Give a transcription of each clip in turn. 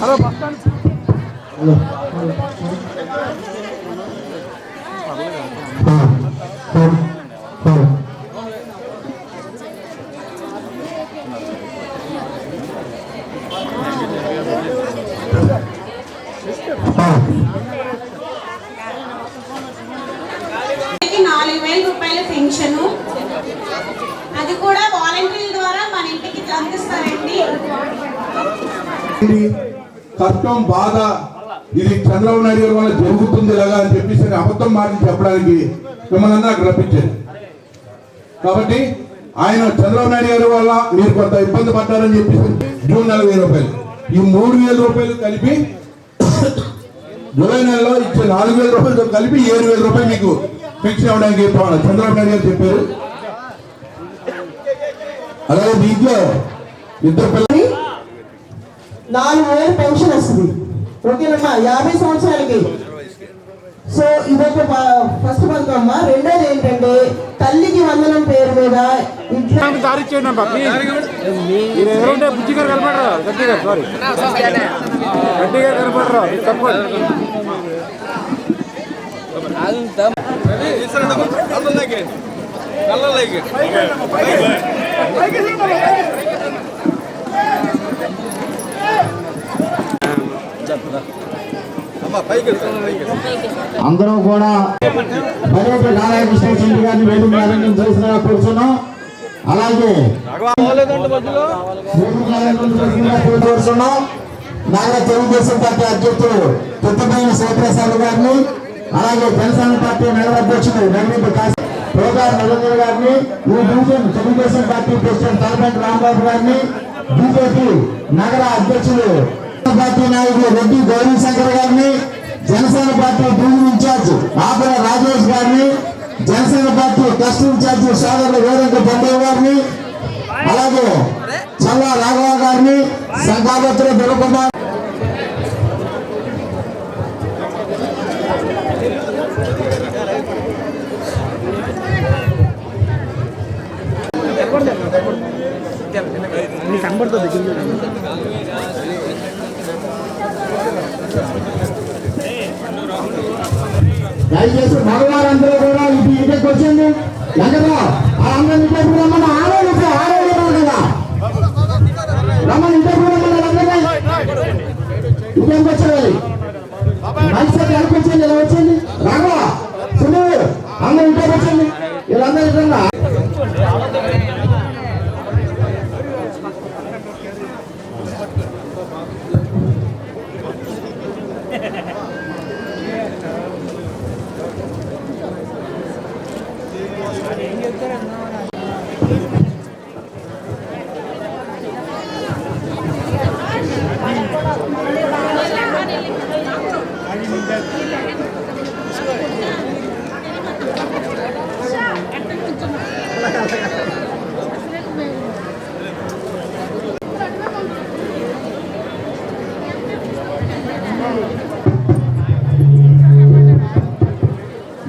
Hello bus stand pension అది కూడా వాలంటీర్ల ద్వారా మన ఇంటికి అందిస్తారండి. కష్టం బాధ ఇది చంద్రబాబు నాయుడు గారి వల్ల జరుగుతుంది ఇలాగా అని చెప్పేసి అబద్ధం మాటలు చెప్పడానికి మిమ్మల్ని అక్కడ రప్పించారు. కాబట్టి ఆయన చంద్రబాబు నాయుడు గారి వల్ల మీరు కొంత ఇబ్బంది పడ్డారని చెప్పేసి జూన్ 4000 రూపాయలు ఈ 3000 రూపాయలు కలిపి జూలై నెలలో ఇచ్చే 4000 రూపాయలతో కలిపి 7000 రూపాయలు మీకు పెన్షన్ ఇవ్వడానికి చంద్రబాబు నాయుడు గారు చెప్పారు. అలాగే దీంట్లో ఇద్దరు పిల్లలు 4000 పెన్షన్ వస్తుంది. ఓకేనమ్మా 50 సంవత్సరాలకి. సో ఇదొక ఫస్ట్ పథకం అమ్మా. రెండోది ఏంటంటే తల్లికి వందనం పేరు మీద అందరూ కూడా నారాయణ గారిని వేదిక అలంకరణ చేసిన కూర్చున్నాం. అలాగే కూర్చున్నాం నాగా తెలుగుదేశం పార్టీ అధ్యక్షుడు కొత్తపల్లి శివప్రసాద్ గారిని, అలాగే జనసేన పార్టీ నగర అధ్యక్షుడు ప్రోగారు నరేంద్ర గారిని, ఈ division Telugu Desam party president Talapanti Rambabu గారిని, బీజేపీ నగర అధ్యక్షుడు పార్టీ నాయకులు రెడ్డి గౌరీశంకర్ గారిని, Janasena party division in-charge Apara Rajesh గారిని, జనసేన పార్టీ ట్రస్ట్ ఇన్ఛార్జ్ సోదరులు వేరంక పండుగ గారిని, అలాగే చల్లా రాఘవ గారిని, సంఘాపత్ర దుర్గకుమార్ దయచేసి మగవారందరూ కూడా ఇంటికి వచ్చింది. ఎక్కడో అందరూ ఇంటికి రమ్మని ఆరోగ్య కదా రమ్మని ఇంటికి ఇంకేం వచ్చేది మంచి కనిపించింది. ఇలా వచ్చింది రాఘవ సునీల్ అందరూ ఇంటికి వచ్చింది. వీళ్ళందరూ విధంగా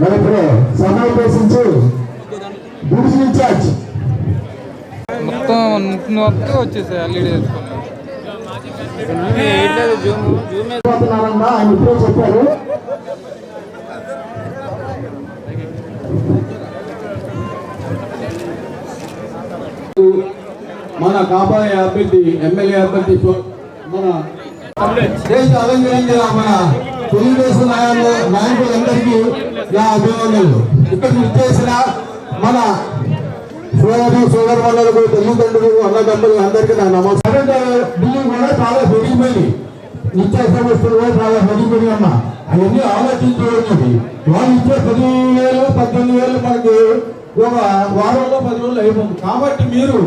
మనకు సమావేశించి డివిజన్ ఇన్ఛార్జ్ మొత్తం వచ్చేసాయి ఎల్ఈడి ఆయన ఇప్పుడే చెప్పారు. మన కాబోయే అభ్యర్థి ఎమ్మెల్యే అభ్యర్థి మన దేశ అలంకరించిన మన తెలుగుదేశం నాయకులందరికీ నా అభినందనలు. ఇక్కడ చేసిన మన సోదరులకు తల్లిదండ్రులకు అన్నదమ్ములు అందరికీ నా నమస్కారం. బిల్డింగ్ కూడా చాలా పెరిగిపోయింది, నిత్యావసర వస్తువులు కూడా చాలా పెరిగిపోయి అమ్మా. అవన్నీ ఆలోచించబడినది. వాళ్ళు ఇచ్చే 10,000 18,000 మనకి ఒక వారంలో 10 రోజులు అయిపోతుంది. కాబట్టి మీరు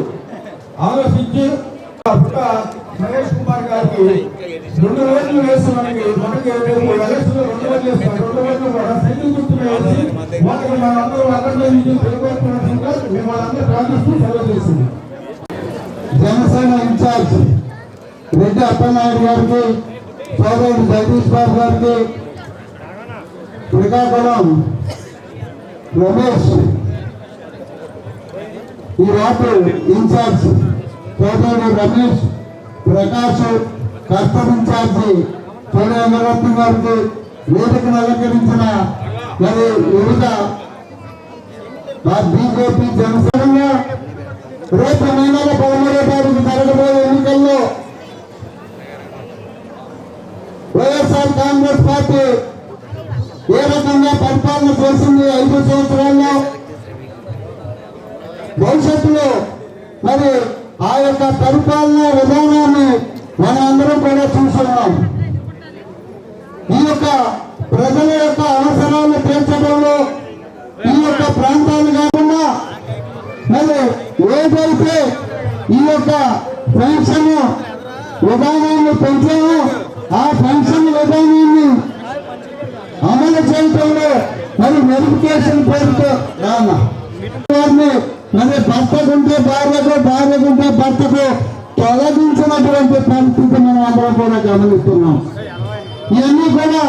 ఆలోచించి మహేష్ కుమార్ గారికి 2 రోజులు వేసి మనకి ఎలక్షన్ 2 రోజులు వేస్తాం. 2 రోజులు కూడా సైకిల్ గుర్తులు వేసి వాళ్ళకి మనందరూ అక్కడ మిమ్మల్ని ప్రార్థిస్తూ సెలవు చేసింది. జనసేన ఇన్ఛార్జ్ రెడ్డి అప్పలనాయుడు గారికి, సోదరుడు జగదీష్ బాబు గారికి, శ్రీకాకుళం రమేష్ ఈ వార్డు ఇన్ఛార్జ్ సోదరుడు రమేష్, ప్రకాష్, కస్టమ్ ఇన్ఛార్జి చోడేంద్రరత్న గారికి వేదికను అలంకరించిన మరి వివిధ బీజేపీ జనసేన రేపు మే నెల 13వ తారీఖు జరగబోయే ఎన్నికల్లో వైఎస్ఆర్ కాంగ్రెస్ పార్టీ ఏ రకంగా పరిపాలన చేసింది 5 సంవత్సరాల్లో, భవిష్యత్తులో మరి ఆ యొక్క పరిపాలన విధానాన్ని మనం అందరం కూడా చూస్తున్నాం. ఈ యొక్క ప్రజల యొక్క అవసరాలు తీర్చడంలో ఈ యొక్క ప్రాంతాలు కాకుండా మరి ఏదైతే ఈ యొక్క పెన్షన్ విధానాన్ని పెంచామో ఆ పెన్షన్ విధానాన్ని అమలు చేయడంలో మరి వెరిఫికేషన్ పేరుతో వారిని మరి భర్తకుంటే భార్యకు, భార్యకుంటే భర్తకు తొలగించినటువంటి పరిస్థితి మనం అందరం కూడా గమనిస్తున్నాం. ఇవన్నీ కూడా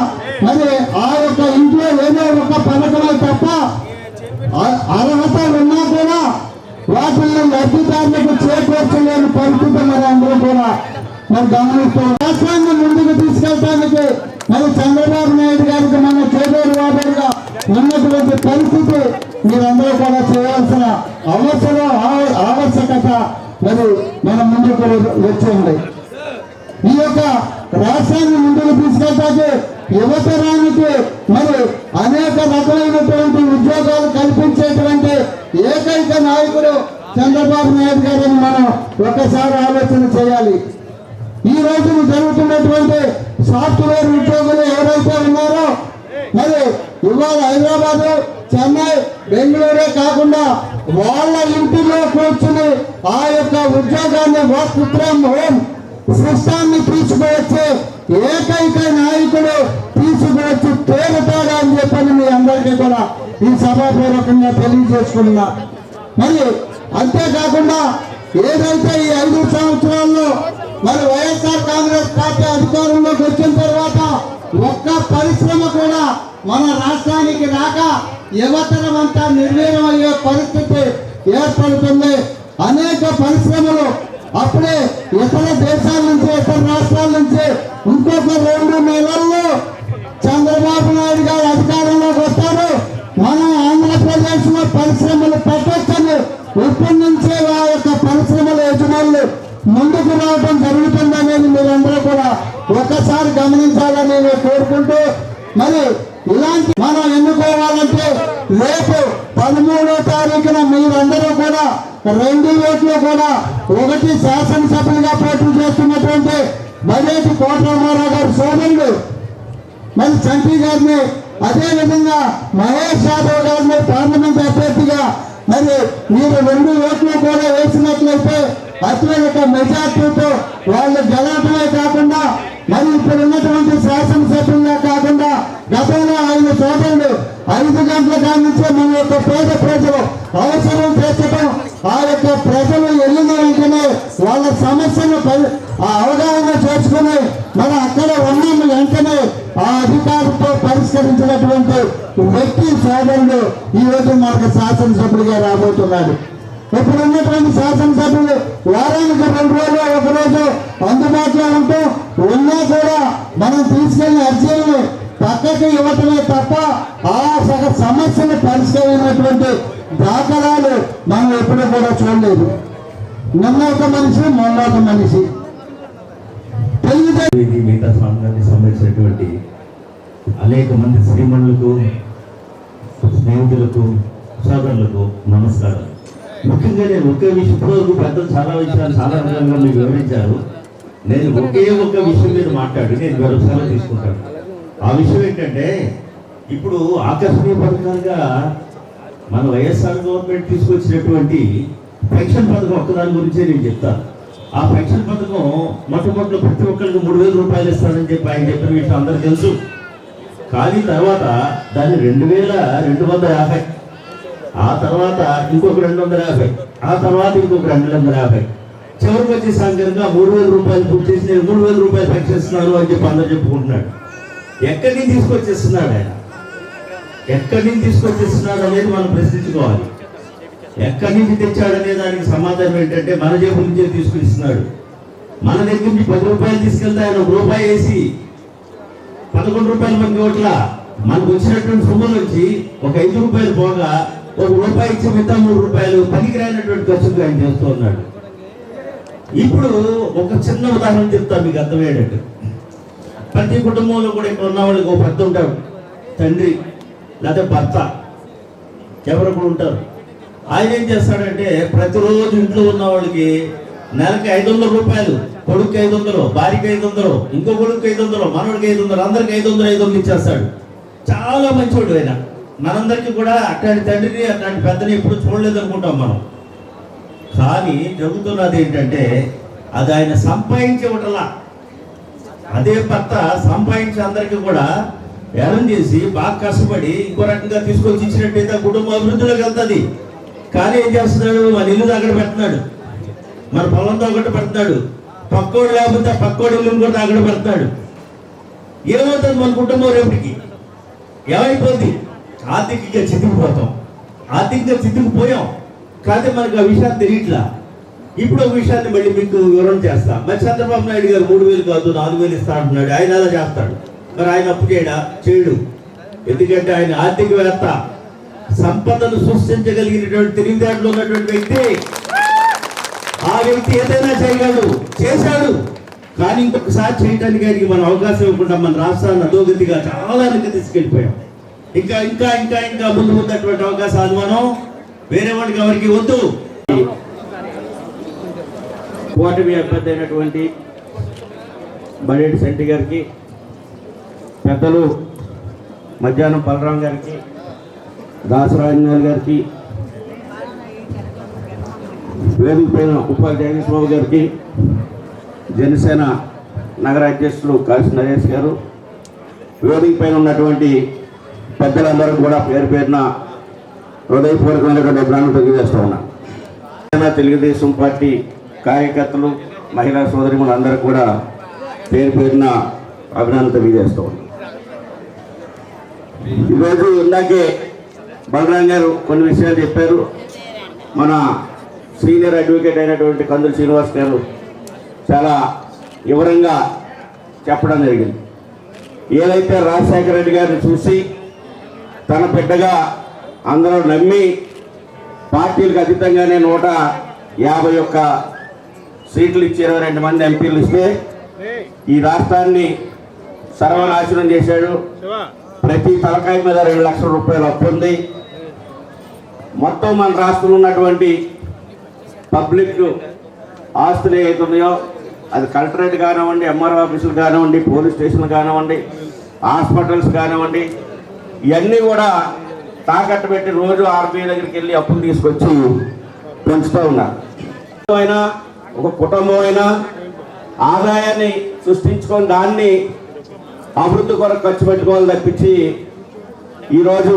మరి ఆ యొక్క ఇంట్లో ఏదో ఒక పథకమే తప్ప అర్హత ఉన్నా కూడా వాటిని లబ్ధిదారులకు చేకూర్చలేని పరిస్థితి మరి అందరూ కూడా మరి గమనిస్తున్నాం. రాష్ట్రాన్ని ముందుకు తీసుకెళ్ళడానికి మరి చంద్రబాబు నాయుడు గారికి మన చేదోడు వాదనగా ఉన్నటువంటి పరిస్థితి మీరందరూ కూడా చేయాల్సిన ఆవశ్యకత మరి మన ముందుకు వచ్చింది. ఈ యొక్క రాష్ట్రాన్ని ముందుకు తీసుకెళ్ళడానికి యువతరానికి మరి అనేక రకాలైనటువంటి ఉద్యోగాలు కల్పించేటువంటి ఏకైక నాయకుడు చంద్రబాబు నాయుడు గారిని మనం ఒకసారి ఆలోచన చేయాలి. ఈ రోజు జరుగుతున్నటువంటి సాఫ్ట్వేర్ ఉద్యోగులు ఎవరైతే ఉన్నారో మరి ఇవాళ హైదరాబాద్, చెన్నై, బెంగళూరే కాకుండా వాళ్ళ ఇంటిలో కూర్చుని ఆ యొక్క ఉద్యోగాన్ని వర్క్ ఫ్రమ్ హోమ్ సిస్టాన్ని తీసుకువచ్చే ఏకైక నాయకుడు తీసుకువచ్చి తేలుతాడా అని చెప్పని మీ అందరికీ కూడా ఈ సభాపూర్వకంగా తెలియజేసుకున్నా. మరి అంతేకాకుండా ఏదైతే ఈ 5 సంవత్సరాల్లో మరి వైఎస్ఆర్ కాంగ్రెస్ పార్టీ అధికారంలోకి వచ్చిన తర్వాత ఒక్క పరిశ్రమ కూడా మన రాష్ట్రానికి రాక యువతరం అంతా నిర్వీర్యం అయ్యే పరిస్థితి ఏర్పడుతుంది. అనేక పరిశ్రమలు అప్పుడే ఇతర దేశాల నుంచి, ఇతర రాష్ట్రాల నుంచి ఇంకొక 2 నెలల్లో చంద్రబాబు నాయుడు గారు అధికారంలోకి వస్తారు, మనం ఆంధ్రప్రదేశ్ లో పరిశ్రమలు పెట్టొచ్చని ఇప్పటి నుంచే ఆ యొక్క పరిశ్రమల యజమానులు ముందుకు రావడం జరుగుతుందనేది మీరందరూ కూడా ఒకసారి గమనించాలని నేను కోరుకుంటూ, మరి ఇలాంటి మనం ఎన్నుకోవాలంటే రేపు 13వ తారీఖున మీరందరూ కూడా 2 ఓట్లు కూడా, ఒకటి శాసనసభ్యులుగా పోటీ చేస్తున్నటువంటి బడేటి కోటరామారావు గారి సోదరుడు మరి చంటి గారిని, అదేవిధంగా మహేష్ యాదవ్ గారిని పార్లమెంట్ అభ్యర్థిగా మరి మీరు 2 ఓట్లు కూడా వేసినట్లయితే అత్యధిక మెజార్టీతో వాళ్ళు గెలవటమే కాకుండా మరి ఇప్పుడు ఉన్నటువంటి శాసనసభ్యులుగా కాకుండా గతంలో ఆయన సోదరుడు 5 గంటల కాడి నుంచే మన యొక్క పేద ప్రజలు అవసరం తీర్చడం, ఆ యొక్క ప్రజలు వెళ్ళిన వెంటనే వాళ్ళ సమస్యను అవగాహన చేసుకుని మనం అక్కడ ఉన్న వెంటనే ఆ అధికారులతో పరిష్కరించినటువంటి వ్యక్తి సోదరుడు ఈ రోజు మనకు శాసనసభ్యుడిగా రాబోతున్నాడు. ఇప్పుడు ఉన్నటువంటి శాసనసభ్యులు వారానికి 2 రోజులు, 1 రోజు అందుబాటులో ఉంటూ ఉన్నా కూడా మనం తీసుకెళ్లిన అర్జీలను పక్కకి ఇవ్వటమే తప్ప ఆ సమస్యను పరిష్కరించినటువంటి దాఖలాలు మనం ఎప్పుడూ కూడా చూడలేదు. నిన్న ఒక మనిషి, మొన్న ఒక మనిషి. మిగతా స్వామికి సంబంధించినటువంటి అనేక మంది శ్రీమణులకు, స్నేహితులకు, సోదరులకు నమస్కారం. ముఖ్యంగా నేను ఒకే విషయం, ఇప్పుడు పెద్దలు చాలా విషయాలు చాలా రకంగా మీకు వివరించారు. నేను ఒకే ఒక్క విషయం మీద మాట్లాడి నేను వ్యవసాయం తీసుకుంటాను. ఆ విషయం ఏంటంటే, ఇప్పుడు ఆకర్షణీయ పథకాలుగా మన వైఎస్ఆర్ గవర్నమెంట్ తీసుకొచ్చినటువంటి పెన్షన్ పథకం ఒక్కదాని గురించే నేను చెప్తాను. ఆ పెన్షన్ పథకం మొట్టమొదటి ప్రతి ఒక్కరికి 3,000 రూపాయలు ఇస్తానని చెప్పి ఆయన చెప్పిన విషయం అందరికీ తెలుసు. కానీ తర్వాత దాన్ని 2,250, ఆ తర్వాత ఇంకొక 250, ఆ తర్వాత ఇంకొక 250, చివరికి వచ్చే సంఖ్యంగా 3,000 రూపాయలు పూర్తి చేసి నేను 3,000 రూపాయలు పెన్షన్ ఇస్తున్నాను అని చెప్పి అందరూ చెప్పుకుంటున్నాడు. ఎక్కడి నుంచి తీసుకొచ్చేస్తున్నాడు ఆయన? ఎక్కడి నుంచి తీసుకొచ్చేస్తున్నాడు అనేది మనం ప్రశ్నించుకోవాలి. ఎక్కడి నుంచి తెచ్చాడనే దానికి సమాధానం ఏంటంటే మన జేబు నుంచే తీసుకునిస్తున్నాడు. మన దగ్గర నుంచి 10 రూపాయలు తీసుకెళ్తే ఆయన 1 రూపాయి వేసి 11 రూపాయలు మనకి ఓట్ల మనకు వచ్చినటువంటి సొమ్ములు వచ్చి ఒక 5 రూపాయలు పోగా 1 రూపాయి ఇచ్చి మిగతా 3 రూపాయలు పనికి రానటువంటి ఖర్చులు ఆయన చేస్తూ ఉన్నాడు. ఇప్పుడు ఒక చిన్న ఉదాహరణ చెప్తా మీకు అర్థమయ్యేటట్టు. ప్రతి కుటుంబంలో కూడా ఇక్కడ ఉన్న వాళ్ళకి ఒక భర్త ఉంటాడు, తండ్రి లేదా భర్త ఎవరు కూడా ఉంటారు. ఆయన ఏం చేస్తాడంటే ప్రతిరోజు ఇంట్లో ఉన్న వాళ్ళకి నెలకి 500 రూపాయలు, కొడుకు 500, భార్యకి 500, ఇంకో కొడుకు 500, మనోడికి 500, అందరికి 500 ఇచ్చేస్తాడు. చాలా మంచివాడు ఆయన. మనందరికీ కూడా అట్లాంటి తండ్రిని అట్లాంటి పెద్దని ఎప్పుడు చూడలేదు అనుకుంటాం మనం. కానీ జరుగుతున్నది ఏంటంటే అది ఆయన సంపాదించే ఒకటలా, అదే భర్త సంపాదించి అందరికీ కూడా ఏలం చేసి బాగా కష్టపడి ఇంకో రకంగా తీసుకొచ్చి ఇచ్చినట్టయితే కుటుంబం అభివృద్ధిలోకి వెళ్తుంది. కానీ ఏం చేస్తున్నాడు, మన ఇల్లు దగ్గర పెడుతున్నాడు, మన పొలంతో ఒకటి పెడుతున్నాడు, పక్కోడు లేకపోతే పక్కోడి ఇల్లుని కూడా దగ్గర పెడుతున్నాడు. ఏమవుతుంది మన కుటుంబం రేపటికి? ఏమైపోద్ది? ఆర్థికంగా చితికిపోతాం. ఆర్థికంగా చితికిపోయాం కానీ మనకు ఆ విషయాలు తెలియట్లా. ఇప్పుడు ఒక విషయాన్ని మళ్ళీ మీకు వివరణ చేస్తా. మరి చంద్రబాబు నాయుడు గారు 3,000 కాదు 4,000 ఇస్తా అంటున్నాడు. ఆయన అలా చేస్తాడు. మరి ఆయన అప్పు చేయడు. ఎందుకంటే ఆయన ఆర్థికవేత్త, సంపదను సృష్టించగలిగినటువంటి తెలివితేటలు ఉన్నటువంటి వ్యక్తి. ఆ వ్యక్తి ఏదైనా చేయగలడు, చేశాడు. కానీ ఇంకొకసారి చేయడానికి ఆయనకి మనం అవకాశం ఇవ్వకుండా మన రాష్ట్రాన్ని అధోగతిగా చాలా తీసుకెళ్ళిపోయాం. ఇంకా ఇంకా ఇంకా ఇంకా ముందు ఉన్నటువంటి అవకాశాలు మనం వేరే వాడికి ఎవరికి వద్దు. కూటమి అభ్యర్థి అయినటువంటి బడేటి శెట్టి గారికి, పెద్దలు మధ్యాహ్నం బలరాం గారికి, దాసరాజన్ గారికి, వేదిక పైన ఉపాధ్యాయ జగదీశ్బాబు గారికి, జనసేన నగర అధ్యక్షులు కాశీ నరేష్ గారు, వేదిక పైన ఉన్నటువంటి పెద్దలందరూ కూడా పేరు పేరున హృదయపూర్వకమైనటువంటి అభినందనలు తెలియజేస్తూ ఉన్నా. తెలుగుదేశం పార్టీ కార్యకర్తలు, మహిళా సోదరిమణులు అందరూ కూడా పేరు పేరున అభినందనలు తెలియజేస్తూ ఉన్నా. ఈరోజు ఇందాకే బలరాం గారు కొన్ని విషయాలు చెప్పారు. మన సీనియర్ అడ్వకేట్ అయినటువంటి కందులు శ్రీనివాస్ గారు చాలా వివరంగా చెప్పడం జరిగింది. ఏదైతే రాజశేఖర రెడ్డి గారిని చూసి తన బిడ్డగా అందరూ నమ్మి పార్టీలకు అతీతంగానే 151 సీట్లు ఇచ్చి 22 మంది ఎంపీలు ఇస్తే ఈ రాష్ట్రాన్ని సర్వనాశనం చేశాడు. ప్రతి తలకాయ మీద 2 లక్షల రూపాయలు అప్పు ఉంది. మొత్తం మన రాష్ట్రంలో ఉన్నటువంటి పబ్లిక్ ఆస్తులు ఏవైతే ఉన్నాయో అది కలెక్టరేట్ కానివ్వండి, ఎంఆర్ఓ ఆఫీసులు కానివ్వండి, పోలీస్ స్టేషన్లు కానివ్వండి, హాస్పిటల్స్ కానివ్వండి, ఇవన్నీ కూడా తాకట్టు పెట్టి రోజు ఆర్బీఐ దగ్గరికి వెళ్ళి అప్పులు తీసుకొచ్చి పెంచుతూ ఉన్నారు. అయినా ఒక కుటుంబం అయినా ఆదాయాన్ని సృష్టించుకొని దాన్ని అభివృద్ధి కొరకు ఖర్చు పెట్టుకోవాలని తప్పించి ఈరోజు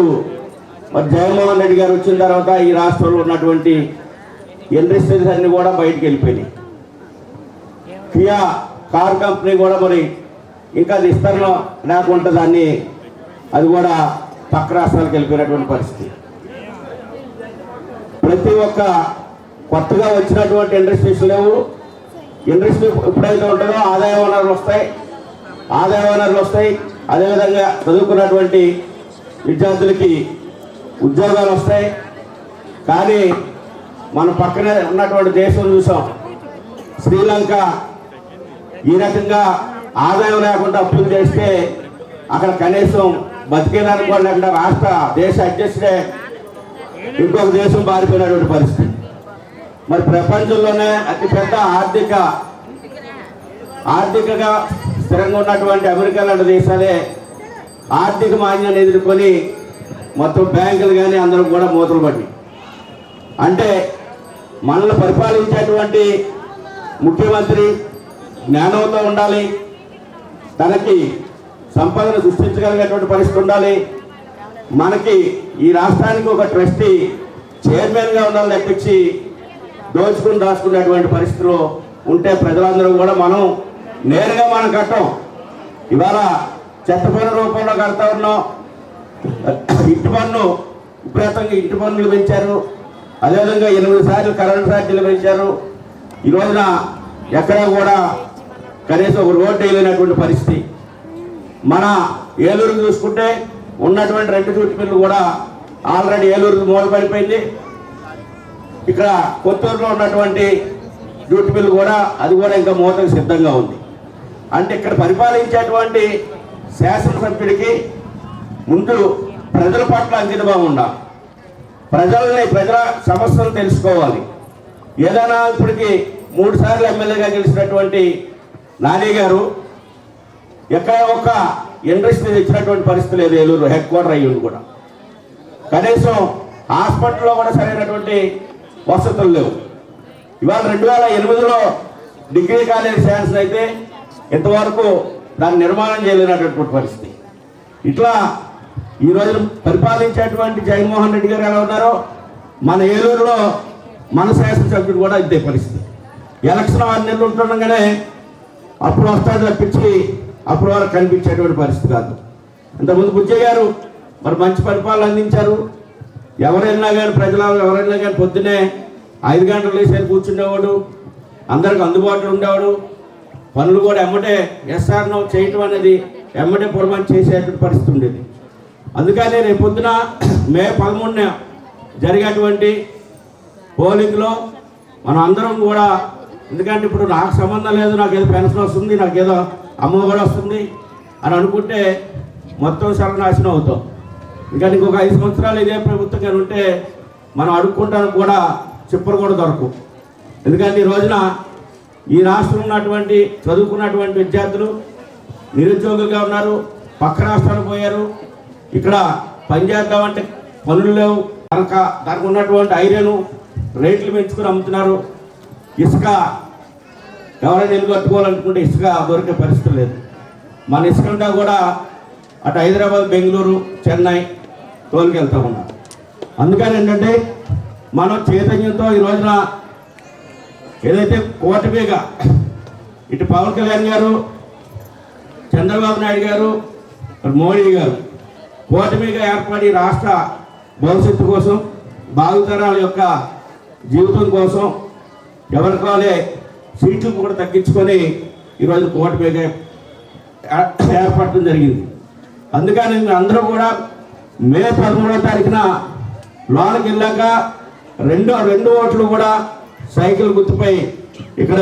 మరి జగన్మోహన్ రెడ్డి గారు వచ్చిన తర్వాత ఈ రాష్ట్రంలో ఉన్నటువంటి ఇండస్ట్రీస్ అన్నీ కూడా బయటికి వెళ్ళిపోయినాయి. కియా కార్ కంపెనీ కూడా మరి ఇంకా విస్తరణ లేకుండా దాన్ని అది కూడా పక్క రాష్ట్రాలకు వెళ్ళిపోయినటువంటి పరిస్థితి. ప్రతి ఒక్క కొత్తగా వచ్చినటువంటి ఇండస్ట్రీస్ లేవు. ఇండస్ట్రీ ఎప్పుడైతే ఉంటుందో ఆదాయ వనరులు వస్తాయి. అదేవిధంగా చదువుకున్నటువంటి విద్యార్థులకి ఉద్యోగాలు వస్తాయి. కానీ మన పక్కనే ఉన్నటువంటి దేశం చూసాం, శ్రీలంక ఈ రకంగా ఆదాయం లేకుండా అప్పులు చేస్తే అక్కడ కనీసం బతికేదానికి కూడా లేకుండా దేశ అధ్యక్షుడే ఇంకొక దేశం పారిపోయినటువంటి పరిస్థితి. మరి ప్రపంచంలోనే అతిపెద్ద ఆర్థికంగా స్థిరంగా ఉన్నటువంటి అమెరికా లాంటి దేశాలే ఆర్థిక మాంద్యాన్ని ఎదుర్కొని మొత్తం బ్యాంకులు కానీ అందరూ కూడా మూతలు పడి, అంటే మనల్ని పరిపాలించేటువంటి ముఖ్యమంత్రి జ్ఞానంతో ఉండాలి, తనకి సంపదను సృష్టించగలిగేటువంటి పరిస్థితి ఉండాలి. మనకి ఈ రాష్ట్రానికి ఒక ట్రస్టీ చైర్మన్గా ఉండాలని తప్పించి దోచుకుని దాచుకునేటువంటి పరిస్థితిలో ఉంటే ప్రజలందరూ కూడా మనం నేరుగా మనం కట్టం. ఇవాళ చెత్త పన్ను రూపంలో కడతా ఉన్నాం. ఇంటి పన్ను విపరీతంగా ఇంటి పన్నులు పెంచారు. అదేవిధంగా 8 సార్లు కరెంటు ఛార్జీలు పెంచారు. ఈ రోజున ఎక్కడా కూడా కనీసం ఒక రోడ్డు వేయలేనటువంటి పరిస్థితి. మన ఏలూరు చూసుకుంటే ఉన్నటువంటి 2 జూట్ మిల్లు కూడా ఆల్రెడీ ఏలూరు మూలపడిపోయింది. ఇక్కడ కొత్తూరులో ఉన్నటువంటి జూట్ మిల్లు కూడా అది కూడా ఇంకా మూతకు సిద్ధంగా ఉంది. అంటే ఇక్కడ పరిపాలించేటువంటి శాసనసభ్యుడికి ముందు ప్రజల పట్ల అంకితభావం ఉండాలి. ప్రజల సమస్యలు తెలుసుకోవాలి. ఏదైనా ఇప్పటికి 3 సార్లు ఎమ్మెల్యేగా గెలిచినటువంటి నాని గారు ఎక్కడ ఒక ఇండస్ట్రీ ఇచ్చినటువంటి పరిస్థితి లేదు. ఏలూరు హెడ్ క్వార్టర్ అయ్యింది కూడా కనీసం హాస్పిటల్లో కూడా సరైనటువంటి వసతులు లేవు. ఇవాళ 2008లో డిగ్రీ కాలేజ్ శాంక్షన్ అయితే ఇంతవరకు దాన్ని నిర్మాణం చేయలేనటువంటి పరిస్థితి. ఇట్లా ఈరోజు పరిపాలించేటువంటి జగన్మోహన్ రెడ్డి గారు ఎలా ఉన్నారో మన ఏలూరులో మన శాసనసభ్యుడు కూడా ఇదే పరిస్థితి. ఎలక్షన్ 6 నెలలు ఉంటుండగానే అప్పుడు వస్తాడు తప్పించి అప్పుడు వరకు కనిపించేటువంటి పరిస్థితి కాదు. ఇంతకుముందు బుజ్జయ్య గారు మరి మంచి పరిపాలన అందించారు. ఎవరైనా కానీ ఎవరైనా కానీ పొద్దునే 5 గంటలు లేసేది కూర్చుండేవాడు, అందరికి అందుబాటులో ఉండేవాడు. పనులు కూడా ఎమ్మటే ఎస్ఆర్నో చేయటం అనేది ఎమ్మటే పురమని చేసేటువంటి పరిస్థితి ఉండేది. అందుకని రేపు పొద్దున మే 13న జరిగేటువంటి పోలింగ్లో మనం అందరం కూడా, ఎందుకంటే ఇప్పుడు నాకు సంబంధం లేదు, నాకు ఏదో పెన్షన్ వస్తుంది, నాకు ఏదో అమ్మ కూడా వస్తుంది అని అనుకుంటే మొత్తం సర్వనాశనం అవుతాం. ఇంకా ఇంకొక 5 సంవత్సరాలు ఇదే ప్రభుత్వం కానీ ఉంటే మనం అడుక్కుంటానికి కూడా చిప్పలు కూడా దొరకవు. ఎందుకంటే ఈ రోజున ఈ రాష్ట్రంలో ఉన్నటువంటి చదువుకున్నటువంటి విద్యార్థులు నిరుద్యోగులుగా ఉన్నారు, పక్క రాష్ట్రాలకు పోయారు. ఇక్కడ పనిచేద్దామంటే పనులు లేవు, దానికి ఉన్నటువంటి ఐరన్ రేట్లు పెంచుకొని అమ్ముతున్నారు. ఇసుక ఎవరైనా ఇల్లు కట్టుకోవాలనుకుంటే ఇసుక దొరికే పరిస్థితి లేదు. మన ఇసుకంతా కూడా అటు హైదరాబాద్, బెంగళూరు, చెన్నై తోలుకెళ్తూ ఉన్నాం. అందుకని ఏంటంటే మనం చైతన్యంతో ఈ రోజున ఏదైతే కూటమిగా ఇటు పవన్ కళ్యాణ్ గారు, చంద్రబాబు నాయుడు గారు, మోడీ గారు కూటమిగా ఏర్పడి రాష్ట్ర భవిష్యత్తు కోసం, భావితరాల యొక్క జీవితం కోసం ఎవరికి వాళ్ళే సీట్లు కూడా తగ్గించుకొని ఈరోజు కూటమిగా ఏర్పడటం జరిగింది. అందుకని అందరూ కూడా మే 13వ తారీఖున లోనికి వెళ్ళాక రెండు ఓట్లు కూడా సైకిల్ గుర్తుపై ఇక్కడ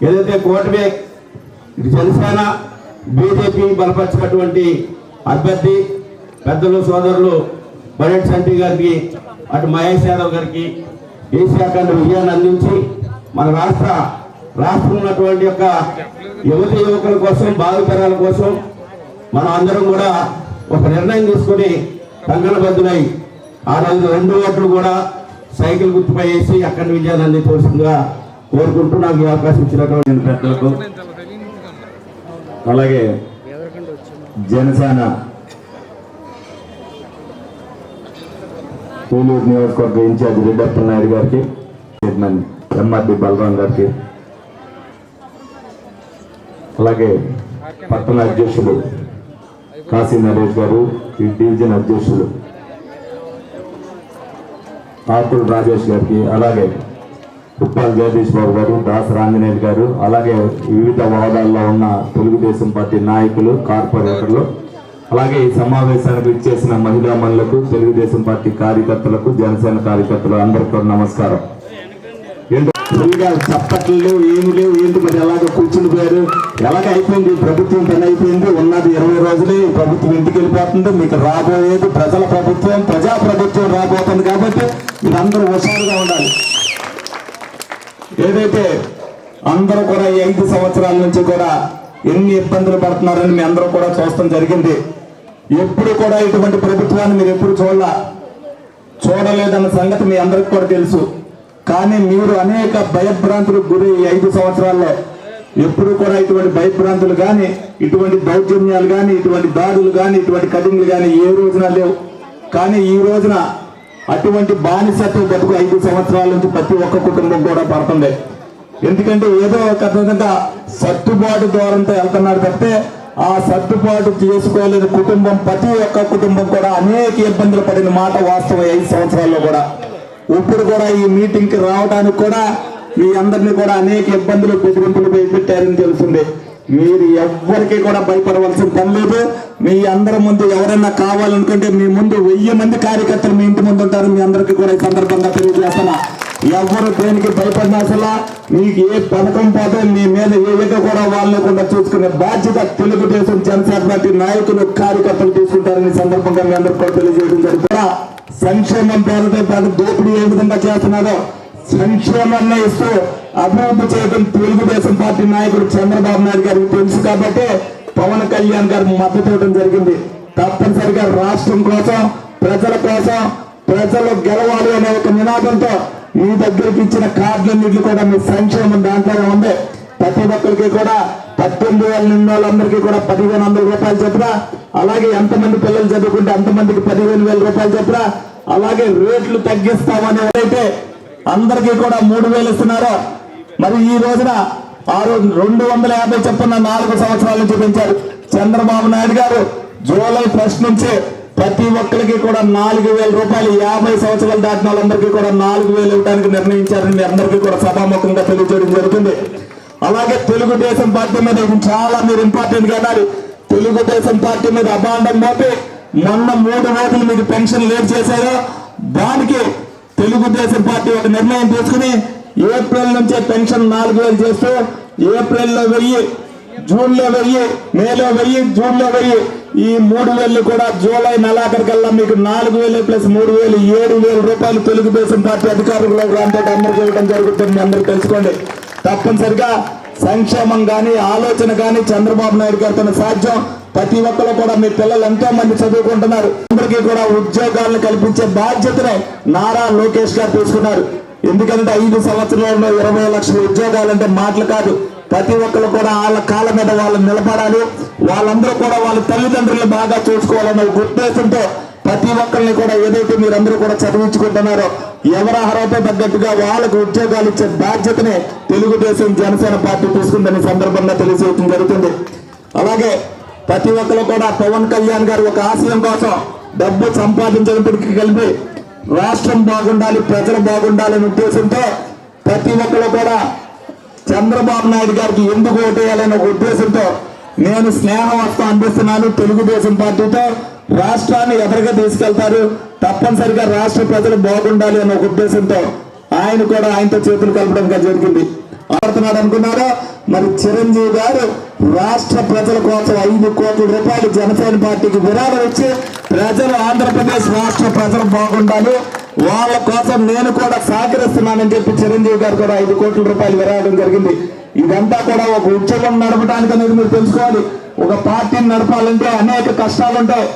ఏదైతే కూటమి ఇటు జనసేన బీజేపీ బలపరిచినటువంటి అభ్యర్థి పెద్దలు సోదరులు బడెట్ సంటి గారికి, అటు మహేష్ యాదవ్ గారికి ఏషియా ఖండ విజయాన్ని అందించి మన రాష్ట్రం ఉన్నటువంటి యొక్క యువతి యువకుల కోసం, భావితరాల కోసం మనం అందరం కూడా ఒక నిర్ణయం తీసుకొని కంకణబద్ధులై ఆ రోజు 2 ఓట్లు కూడా సైకిల్ గుర్తుపై వేసి అక్కడి విజయాన్ని అందించవలసిందిగా కోరుకుంటూ నాకు ఈ అవకాశం ఇచ్చినటువంటి పెద్దలకు, అలాగే జనసేన ఏలూరు నియోజకవర్గ ఇన్ఛార్జ్ రెడ్డప్ప నాయుడు గారికి, చైర్మన్ ఎంఆర్డి బలరాం గారికి, అలాగే పట్టణ అధ్యక్షులు కాశీ నరేష్ గారు, ఈ డివిజన్ అధ్యక్షులు ఆకుల రాజేష్ గారికి, అలాగే ఉప్పాల్ జగదీష్ బాబు గారు, దాస రాంజనేయులు గారు, అలాగే వివిధ హోదాల్లో ఉన్న తెలుగుదేశం పార్టీ నాయకులు, కార్పొరేటర్లు, అలాగే ఈ సమావేశానికి ఇచ్చేసిన మహిళా మనులకు, తెలుగుదేశం పార్టీ కార్యకర్తలకు, జనసేన కార్యకర్తలు అందరికీ నమస్కారం. చప్పట్లు ఏమి లేవు, ఏంటి మరి ఎలాగ కూర్చుని పోయారు, ఎలాగ అయిపోయింది ప్రభుత్వం, పని అయిపోయింది, ఉన్నది 20 రోజులే ఈ ప్రభుత్వం ఇంటికి వెళ్ళిపోతుంది. మీకు రాబోయేది ప్రజల ప్రభుత్వం, ప్రజా ప్రభుత్వం రాబోతుంది. కాబట్టి మీరందరూ హుషారుగా ఉండాలి. ఏదైతే అందరూ కూడా ఈ 5 సంవత్సరాల నుంచి కూడా ఎన్ని ఇబ్బందులు పడుతున్నారని మీ అందరూ కూడా చూడటం జరిగింది. ఎప్పుడు కూడా ఇటువంటి ప్రభుత్వాన్ని మీరు ఎప్పుడు చూడలేదన్న సంగతి మీ అందరికి కూడా తెలుసు. కానీ మీరు అనేక భయభ్రాంతులకు గురి 5 సంవత్సరాల్లో ఎప్పుడు కూడా ఇటువంటి భయభ్రాంతులు కానీ, ఇటువంటి దౌర్జన్యాలు కానీ, ఇటువంటి దాడులు కానీ, ఇటువంటి కటింగ్లు కానీ ఏ రోజున లేవు. కానీ ఈ రోజున అటువంటి బానిసత్వ బతుకు 5 సంవత్సరాల నుంచి ప్రతి ఒక్క కుటుంబం కూడా పడుతుంది. ఎందుకంటే ఏదో ఒక విధంగా సర్దుబాటు ద్వారంతో వెళ్తున్నారు తప్పితే ఆ సర్దుబాటు చేసుకోలేని కుటుంబం, ప్రతి ఒక్క కుటుంబం కూడా అనేక ఇబ్బందులు పడిన మాట వాస్తవం. 5 సంవత్సరాల్లో కూడా ఇప్పుడు కూడా ఈ మీటింగ్కి రావడానికి కూడా మీ అందరినీ కూడా అనేక ఇబ్బందులు బెదిరింపులు పెట్టారని తెలుస్తుంది. మీరు ఎవ్వరికి కూడా భయపడవలసిన పని లేదు. మీ అందరి ముందు ఎవరైనా కావాలనుకుంటే మీ ముందు 1000 మంది కార్యకర్తలు మీ ఇంటి ముందు ఉంటారు. మీ అందరికీ కూడా ఈ సందర్భంగా తెలియజేస్తున్నా, ఎవరు దేనికి భయపడిన అసలు మీకు ఏ పథకం పోతే మీ మీద ఏదైతే కూడా వాళ్ళని కూడా చూసుకునే బాధ్యత తెలుగుదేశం జనసేన పార్టీ నాయకులు కార్యకర్తలు తీసుకుంటారని సందర్భంగా మీ అందరికీ కూడా తెలియజేయడం జరుగుతుంది. సంక్షేమం పేరుతో పాటు దోపిడీ ఏ విధంగా చేస్తున్నారో సంక్షేమాన్ని ఇస్తూ అభివృద్ధి చేయడం తెలుగుదేశం పార్టీ నాయకుడు చంద్రబాబు నాయుడు గారికి తెలుసు కాబట్టి పవన్ కళ్యాణ్ గారు మద్దతు ఇవ్వడం జరిగింది. తప్పనిసరిగా రాష్ట్రం కోసం, ప్రజల కోసం, ప్రజలు గెలవాలి అనే ఒక నినాదంతో మీ దగ్గరికి ఇచ్చిన కార్డులన్నింటినీ కూడా మీ సంక్షేమం దాంట్లోనే ఉంది. ప్రతి ఒక్కరికి కూడా 18,000 నిన్న వాళ్ళందరికీ కూడా 1500 రూపాయలు చొప్పున, అలాగే ఎంతమంది పిల్లలు చదువుకుంటే అంతమందికి 15,000 రూపాయలు చొప్పున, అలాగే రేట్లు తగ్గిస్తామని ఎవరైతే అందరికీ కూడా 3,000 ఇస్తున్నారో మరి ఈ రోజున ఆ రోజు 250 చొప్పున 4 సంవత్సరాల నుంచి పెంచారు. చంద్రబాబు నాయుడు గారు జూలై 1 నుంచి ప్రతి ఒక్కరికి కూడా 4,000 రూపాయలు 50 సంవత్సరాలు దాటిన వాళ్ళందరికీ కూడా 4,000 ఇవ్వడానికి నిర్ణయించారని మీ అందరికీ కూడా సభాముఖంగా తెలియజేయడం జరుగుతుంది. అలాగే తెలుగుదేశం పార్టీ మీద చాలా మీరు ఇంపార్టెంట్ గా అన్నారు. తెలుగుదేశం పార్టీ మీద అభాండం మోపి మొన్న 3 రోజులు మీకు పెన్షన్ లేట్ చేశారు. దానికి తెలుగుదేశం పార్టీ ఒక నిర్ణయం తీసుకుని ఏప్రిల్ నుంచే పెన్షన్ 4,000 చేస్తూ ఏప్రిల్లో 1000, జూన్లో 1000, మేలో 1000, జూన్లో 1000 ఈ 3,000 కూడా జూలై నెలాఖరికల్లా మీకు 4,000 ప్లస్ 3,000 7,000 రూపాయలు తెలుగుదేశం పార్టీ అధికారులకు అందరికీ ఇవ్వడం జరుగుతుంది. అందరూ తెలుసుకోండి. తప్పనిసరిగా సంక్షేమం కానీ ఆలోచన కానీ చంద్రబాబు నాయుడు గారితో సాధ్యం. ప్రతి ఒక్కరు కూడా మీ పిల్లలు ఎంతో మంది చదువుకుంటున్నారు. అందరికీ కూడా ఉద్యోగాలను కల్పించే బాధ్యతనే నారా లోకేష్ గారు తీసుకున్నారు. ఎందుకంటే 5 సంవత్సరాల్లో 20 లక్షల ఉద్యోగాలంటే మాటలు కాదు. ప్రతి ఒక్కరు కూడా వాళ్ళ కాళ్ళ మీద వాళ్ళు నిలబడాలి. వాళ్ళందరూ కూడా వాళ్ళ తల్లిదండ్రులు బాగా చూసుకోవాలన్న ఉద్దేశంతో ప్రతి ఒక్కరిని కూడా ఏదైతే మీరందరూ కూడా చదివించుకుంటున్నారో ఎవరి అర్హత తగ్గట్టుగా వాళ్ళకు ఉద్యోగాలు ఇచ్చే బాధ్యతనే తెలుగుదేశం జనసేన పార్టీ తీసుకుందని సందర్భంగా తెలియజేయడం జరుగుతుంది. అలాగే ప్రతి ఒక్కరు కూడా పవన్ కళ్యాణ్ గారు ఒక ఆశయం కోసం డబ్బు సంపాదించడానికి కలిపి రాష్ట్రం బాగుండాలి, ప్రజలు బాగుండాలనే ఉద్దేశంతో ప్రతి ఒక్కరు కూడా చంద్రబాబు నాయుడు గారికి ఎందుకు ఓటేయాలనే ఒక ఉద్దేశంతో నేను స్నేహవస్తం అందిస్తున్నాను. తెలుగుదేశం పార్టీతో రాష్ట్రాన్ని ఎదురుగా తీసుకెళ్తారు, తప్పనిసరిగా రాష్ట్ర ప్రజలు బాగుండాలి అనే ఒక ఉద్దేశంతో ఆయన కూడా ఆయనతో చేతులు కలపడం జరిగింది. ఆడుతున్నాడు అనుకున్నారో మరి చిరంజీవి గారు రాష్ట్ర ప్రజల కోసం 5 కోట్ల రూపాయలు జనసేన పార్టీకి విరాళం ఇచ్చి ప్రజలు ఆంధ్రప్రదేశ్ రాష్ట్ర ప్రజలు బాగుండాలి, వాళ్ళ కోసం నేను కూడా సహకరిస్తున్నానని చెప్పి చిరంజీవి గారు కూడా 5 కోట్ల రూపాయలు విరాళం జరిగింది. ఇదంతా కూడా ఒక ఉద్యమం నడపడానికి అనేది మీరు తెలుసుకోవాలి. ఒక పార్టీని నడపాలంటే అనేక కష్టాలు ఉంటాయి,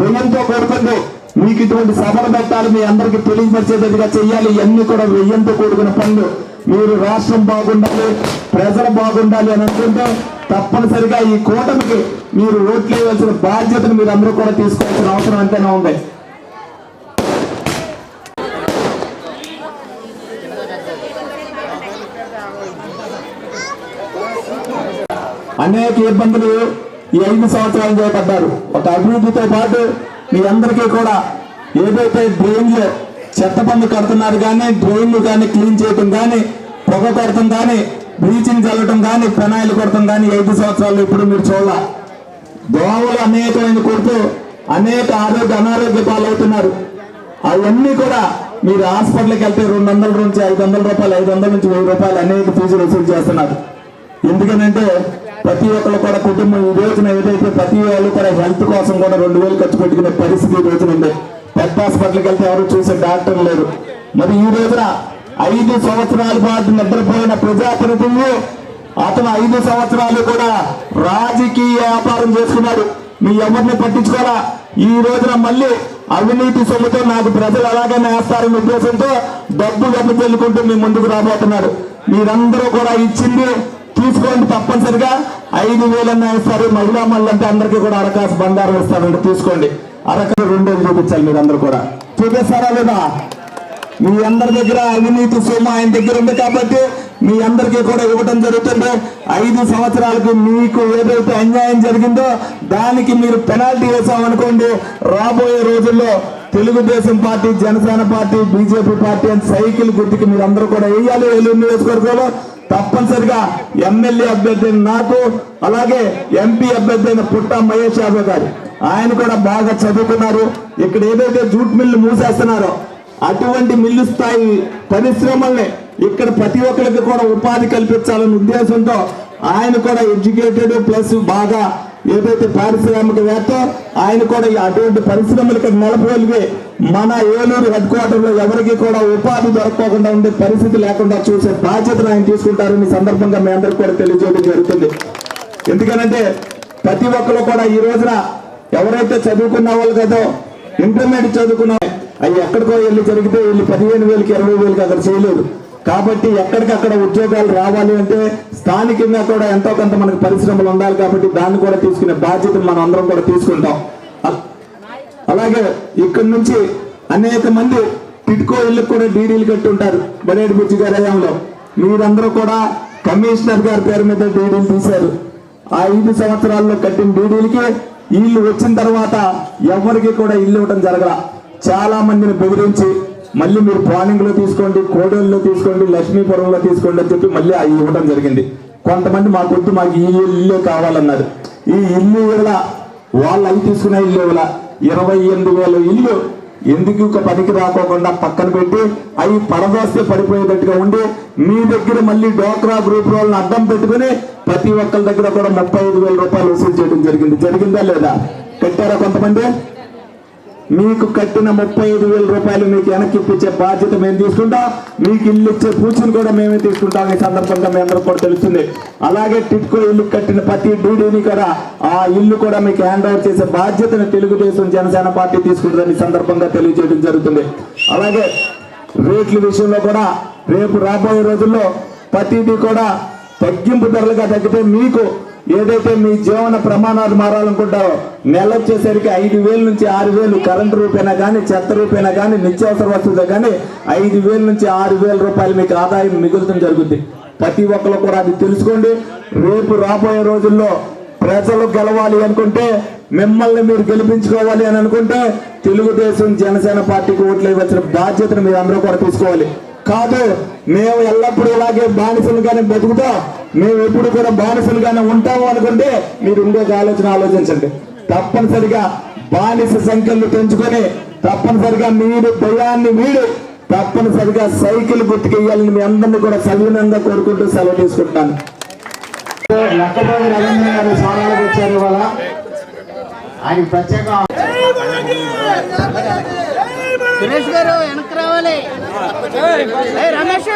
వ్యయంతో కూడుకుంది. మీకు ఇటువంటి సభలు పెట్టాలి, మీ అందరికీ తెలియపరిచేదిగా చెయ్యాలి. ఇవన్నీ కూడా వ్యయంతో కూడుకున్న పనులు. మీరు రాష్ట్రం బాగుండాలి, ప్రజలు బాగుండాలి అని అనుకుంటే తప్పనిసరిగా ఈ కూటమికి మీరు ఓట్లు వేయవలసిన బాధ్యతను మీరు అందరూ కూడా తీసుకోవాల్సిన అవసరం ఎంతైనా ఉంది. అనేక ఇబ్బందులు ఈ 5 సంవత్సరాలు చేపట్టారు. ఒక అభివృద్ధితో పాటు మీ అందరికీ కూడా ఏదైతే డ్రైన్లు చెత్త పన్ను కడుతున్నారు కానీ డ్రైన్లు కానీ క్లీన్ చేయటం కానీ పొగ కొడటం కానీ బ్లీచింగ్ చల్లటం కానీ పెనాయిలు కొడటం కానీ 5 సంవత్సరాలు ఇప్పుడు మీరు చూడాల. దోమలు అనేకమైన కొడుతూ అనేక అనారోగ్య పాలవుతున్నారు. అవన్నీ కూడా మీరు హాస్పిటల్కి వెళ్తే 200 నుంచి 500 రూపాయలు, 500 నుంచి 1000 రూపాయలు అనేక ఫీజులు వసూలు చేస్తున్నారు. ఎందుకనంటే ప్రతి ఒక్కరు కూడా కుటుంబం ఈ రోజున ఏదైతే ప్రతి వాళ్ళు కూడా హెల్త్ కోసం కూడా 2,000 ఖర్చు పెట్టుకునే పరిస్థితి ఈ రోజున ఉంది. పెద్ద హాస్పిటల్కి వెళ్తే ఎవరు చూసే డాక్టర్ లేరు. మరి ఈ రోజున 5 సంవత్సరాల పాటు నిద్రపోయిన ప్రజాప్రతినిధులు అతను 5 సంవత్సరాలు కూడా రాజకీయ వ్యాపారం చేసుకున్నాడు. మీ ఎవరిని పట్టించుకోరా. ఈ రోజున మళ్ళీ అవినీతి సొమ్ముతో నాకు ప్రజలు అలాగనే వేస్తారనే ఉద్దేశంతో డబ్బు చెల్లుకుంటూ మీ ముందుకు రాబోతున్నారు. మీరందరూ కూడా ఇచ్చింది తీసుకోండి. తప్పనిసరిగా 5,000 ఇస్తారు. మహిళా మళ్ళంటే అందరికీ కూడా అరకాసు బంగారం ఇస్తారంటే తీసుకోండి. అరకాసు 2 చూపించాలి. మీరందరూ కూడా చూపిస్తారా లేదా? మీ అందరి దగ్గర అవినీతి సొమ్ము ఆయన దగ్గర ఉంది కాబట్టి మీ అందరికీ కూడా ఇవ్వడం జరుగుతుంది. 5 సంవత్సరాలకు మీకు ఏదైతే అన్యాయం జరిగిందో దానికి మీరు పెనాల్టీ వేసామనుకోండి, రాబోయే రోజుల్లో Telugu Desam party, Janasena party, BJP party అని సైకిల్ గుర్తుకి మీరు అందరూ కూడా వేయాలి. ఏలూరు నియోజకవర్గంలో తప్పనిసరిగా ఎమ్మెల్యే అభ్యర్థి అయిన నాకు, అలాగే ఎంపీ అభ్యర్థి అయిన పుట్ట మహేష్ యాదవ్ గారు, ఆయన కూడా బాగా చదువుకున్నారు. ఇక్కడ ఏదైతే జూట్ మిల్లు మూసేస్తున్నారో అటువంటి మిల్లు స్థాయి పరిశ్రమల్ని ఇక్కడ ప్రతి ఒక్కరికి కూడా ఉపాధి కల్పించాలనే ఉద్దేశంతో ఆయన కూడా ఎడ్యుకేటెడ్ ప్లస్ బాగా ఏదైతే పారిశ్రామికవేత్త, ఆయన కూడా అటువంటి పరిశ్రమలకు నెలకొల్పి మన ఏలూరు హెడ్ క్వార్టర్ లో ఎవరికి కూడా ఉపాధి దొరకకుండా ఉండే పరిస్థితి లేకుండా చూసే బాధ్యతను ఆయన తీసుకుంటారని సందర్భంగా మీ అందరికి కూడా తెలియజేయడం జరుగుతుంది. ఎందుకనంటే ప్రతి ఒక్కరు కూడా ఈ రోజున ఎవరైతే చదువుకున్న వాళ్ళు కదో ఇంటర్మీడియట్ చదువుకున్న అవి ఎక్కడికో వెళ్ళి జరిగితే వీళ్ళు 15,000కి 20,000కి అక్కడ చేయలేదు. కాబట్టి ఎక్కడికక్కడ ఉద్యోగాలు రావాలి అంటే స్థానికంగా కూడా ఎంతో కొంత మనకు పరిశ్రమలు ఉండాలి. కాబట్టి దాన్ని కూడా తీసుకునే బాధ్యత మనం అందరం కూడా తీసుకుంటాం. అలాగే ఇక్కడి నుంచి అనేక మంది టిడ్కో ఇళ్ళకి కూడా డీడీలు కట్టి ఉంటారు. బడేటి బుజ్జి గారి హయాంలో మీరందరూ కూడా కమిషనర్ గారి పేరు మీద డీడీలు తీశారు. ఆ 5 సంవత్సరాల్లో కట్టిన డీడీలకి ఇల్లు వచ్చిన తర్వాత ఎవరికి కూడా ఇల్లు ఇవ్వడం జరగల. చాలా మందిని బెదిరించి మళ్ళీ మీరు పానింగ్ లో తీసుకోండి, కోడేళ్ళలో తీసుకోండి, లక్ష్మీపురంలో తీసుకోండి అని చెప్పి మళ్ళీ అవి ఇవ్వడం జరిగింది. కొంతమంది మాకొద్దు, మాకు ఈ ఇల్లు కావాలన్నారు. ఈ ఇల్లు ఇవ్వల, వాళ్ళు అవి తీసుకునే ఇల్లు ఇవ్వల. 28,000 ఇల్లు ఎందుకు ఒక పనికి రాకోకుండా పక్కన పెట్టి అవి పరదోస్తే పడిపోయేటట్టుగా ఉండి మీ దగ్గర మళ్ళీ డోక్రా గ్రూప్ వాళ్ళని అడ్డం పెట్టుకుని ప్రతి ఒక్కరి దగ్గర కూడా 35,000 రూపాయలు వసూలు చేయడం జరిగింది. జరిగిందా లేదా? కట్టారా కొంతమంది? మీకు కట్టిన 35,000 రూపాయలు మీకు వెనక్కి ఇప్పించే బాధ్యత మేము తీసుకుంటాం. మీకు ఇల్లు ఇచ్చే పూచిని కూడా మేమే తీసుకుంటాం. ఈ సందర్భంగా మీ అందరూ కూడా తెలుస్తుంది. అలాగే టిట్కో ఇల్లు కట్టిన ప్రతి డీడీని కూడా ఆ ఇల్లు కూడా మీకు హ్యాండ్ ఓవర్ చేసే బాధ్యతను తెలుగుదేశం జనసేన పార్టీ తీసుకుంటుందని సందర్భంగా తెలియజేయడం జరుగుతుంది. అలాగే రేట్ల విషయంలో కూడా రేపు రాబోయే రోజుల్లో ప్రతిదీ కూడా తగ్గింపు ధరలుగా తగ్గితే మీకు ఏదైతే మీ జీవన ప్రమాణాలు మారాలనుకుంటారో నెల వచ్చేసరికి 5,000 నుంచి 6,000 కరెంటు రూపైనా కానీ, చెత్త రూపైనా కానీ, నిత్యావసర వస్తువులు కానీ 5,000 నుంచి 6,000 రూపాయలు మీకు ఆదాయం మిగులుతం జరుగుతుంది. ప్రతి ఒక్కరు కూడా అది తెలుసుకోండి. రేపు రాబోయే రోజుల్లో ప్రజలు గెలవాలి అనుకుంటే, మిమ్మల్ని మీరు గెలిపించుకోవాలి అని అనుకుంటే తెలుగుదేశం జనసేన పార్టీకి ఓట్లు ఇవ్వాల్సిన బాధ్యతను మీరు అందరూ కూడా తీసుకోవాలి. కాదు మేము ఎల్లప్పుడూ ఇలాగే బానిసలుగానే బతుకుతాం, మేము ఎప్పుడు కూడా బానిసలుగానే ఉంటాము అనుకుంటే మీరు ఇంకొక ఆలోచించండి. తప్పనిసరిగా బానిస సంఖ్యలు పెంచుకొని తప్పనిసరిగా మీరు భయాన్ని మీరు తప్పనిసరిగా సైకిల్ గుర్తుకెయ్యాలని మీ అందరినీ కూడా సవినంగా కోరుకుంటూ సెలవు తీసుకుంటాను. లక్కబోయి రవీంద్ర గారు స్వాగతానికి వచ్చారు. ఇవాళ ఆయన ప్రత్యేక సురేష్ గారు వెనక్కి రావాలి. రమేష్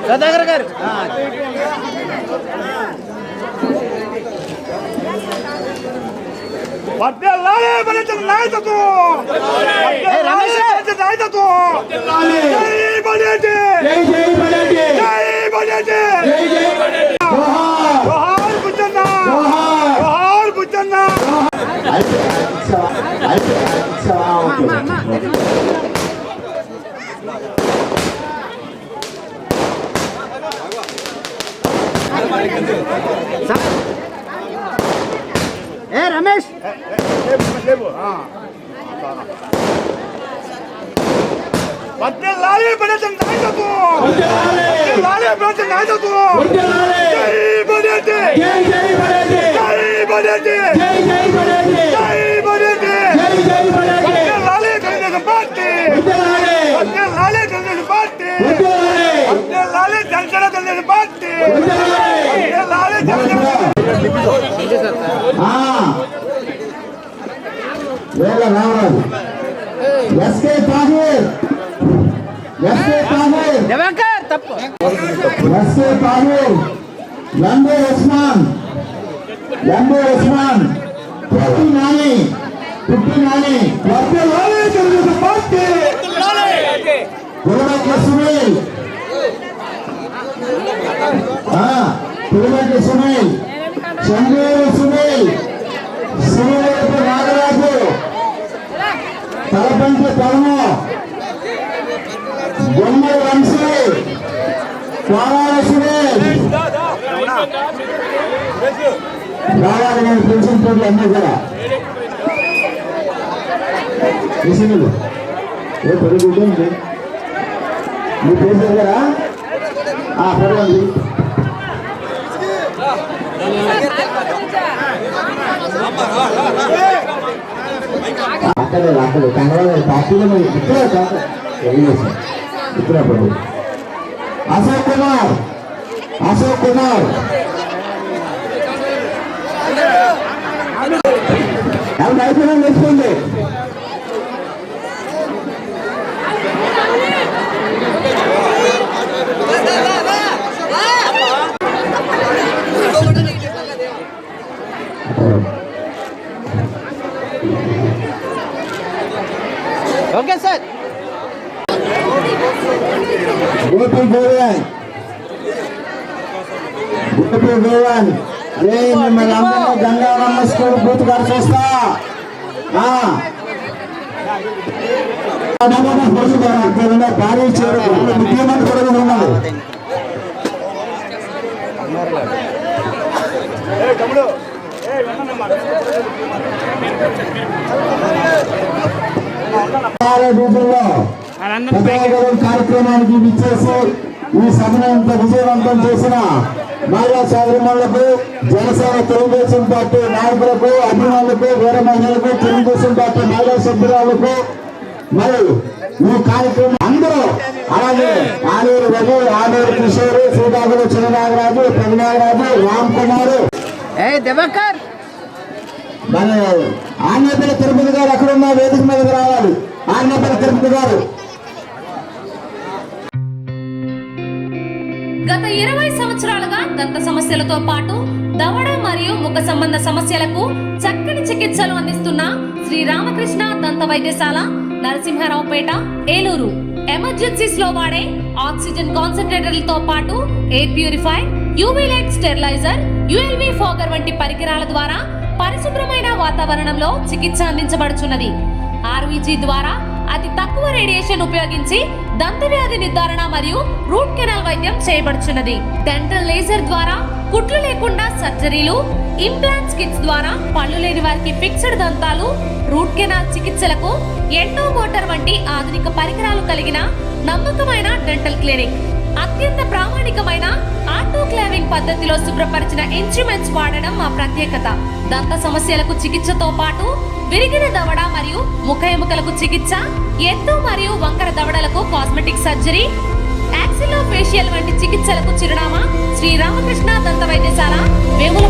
సుధాకర్ గారు రమేష్ లాలే బడేటి నాయకత్వం, లాలే బడేటి నాయకత్వం, జై బడేటి, జై జై బడేటి, జై బడేటి, జై జై బడేటి, జై బడేటి, జై జై బడేటి, లాలే తెలుగుదేశం పార్టీ, లాలే Telugu Desam party, Lale Janasena Telugu Desam party, Lale Janasena Ramaraju SK Tahir, SK Tahir, తప్పు ఎస్కే తాహిర్, లంబే ఉస్మాన్, లంబే ఉస్మాన్, పుట్టి నాని, పుట్టి నాని, లాలే తెలుగుదేశం పార్టీ, గురుమట్ల సునీల్, గురుమట్ల సునీల్, చంద్రూరు సునీల్, శ్రీవేపు నాగరాజు, తలపంటి పరము, బొమ్మల వంశీ, కోరాల సురేష్, రావాలి నేను పెన్షన్ తోటి అన్నీ కూడా మిషన్లు ఏ పెరుగుతుంది మీ పేరు దగ్గరా పెరగండి అక్కడ కంగళ పార్టీలో ఇక్కడ పడు అశోక్ కుమార్ అయిపోయినా నేర్చుకోండి ఓకే సార్. గోపి గోవన్ అరే మిమ్మల్ని అందరూ గంగారమ్మ స్కూల్ బూత్ గారు చూస్తా భారీ చేరు ముఖ్యమంత్రి కూడా ఉన్నాడు. కార్యక్రమానికి విచ్చేసి ఈ సభను ఇంత విజయవంతం చేసిన మహిళా సోదరిమణులకు, జనసేన తెలుగుదేశం పార్టీ నాయకులకు, అభిమానులకు, వేరే మహిళలకు, తెలుగుదేశం పార్టీ మహిళా సభ్యురాలకు, మరి ఈ కార్యక్రమం అందరూ అలాగే ఆలూరు రఘు, ఆలూరు కిషోర్, శ్రీకాకుళం చిన్ననాగరాజు, పెద్దనాగరాజు, రామ్ కుమార్, దివాకర్, మన ఆర్నేపల్లి తిరుపతి గారు ఎక్కడున్న వేదిక మీదకి రావాలి. ఆర్నేపల్లి తిరుపతి గారు గత 20 సంవత్సరాలుగా దంత సమస్యలతో పాటు దవడ మరియు ముఖ సంబంధ సమస్యలకు చక్కని చికిత్సలు అందిస్తున్న శ్రీ రామకృష్ణ దంత వైద్యశాల, నరసింహారావుపేట, ఏలూరు. ఎమర్జెన్సీస్ లో వాడే ఆక్సిజన్ కాన్సంట్రేటర్లతో పాటు air purify, UV light steriliser, ULV fogger వంటి పరికరాల ద్వారా పరిశుభ్రమైన వాతావరణంలో చికిత్స అందించబడుచున్నది. ఆర్వీజీ ద్వారా అతి తక్కువ రేడియేషన్ ఉపయోగించి దంత వ్యాధి నిర్ధారణ మరియు రూట్ కెనాల్ వైద్యం చేయబడుచున్నది. డెంటల్ లేజర్ ద్వారా కుట్లు లేకుండా సర్జరీలు, ఇంప్లాంట్స్ కిట్స్ ద్వారా పళ్ళు లేని వారికి ఫిక్స్డ్ దంతాలు, రూట్ కెనాల్ చికిత్సలకు ఎండో మోటార్ వంటి ఆధునిక పరికరాలు కలిగిన నమ్మకమైన డెంటల్ క్లినిక్. అత్యంత ప్రామాణికమైన ఆటోక్లావింగ్ పద్ధతిలో శుభ్రపరిచిన ఇన్స్ట్రుమెంట్స్ వాడడం మా ప్రత్యేకత. దంత సమస్యలకు చికిత్సతో పాటు విరిగిన దవడ మరియు ముఖ ఎముకలకు చికిత్స, ఎత్తు మరియు వంకర దవడలకు కాస్మెటిక్ సర్జరీ, యాక్సిలో ఫేషియల్ వంటి చికిత్సలకు చిరునామా శ్రీ రామకృష్ణ దంత వైద్యశాల, వేముల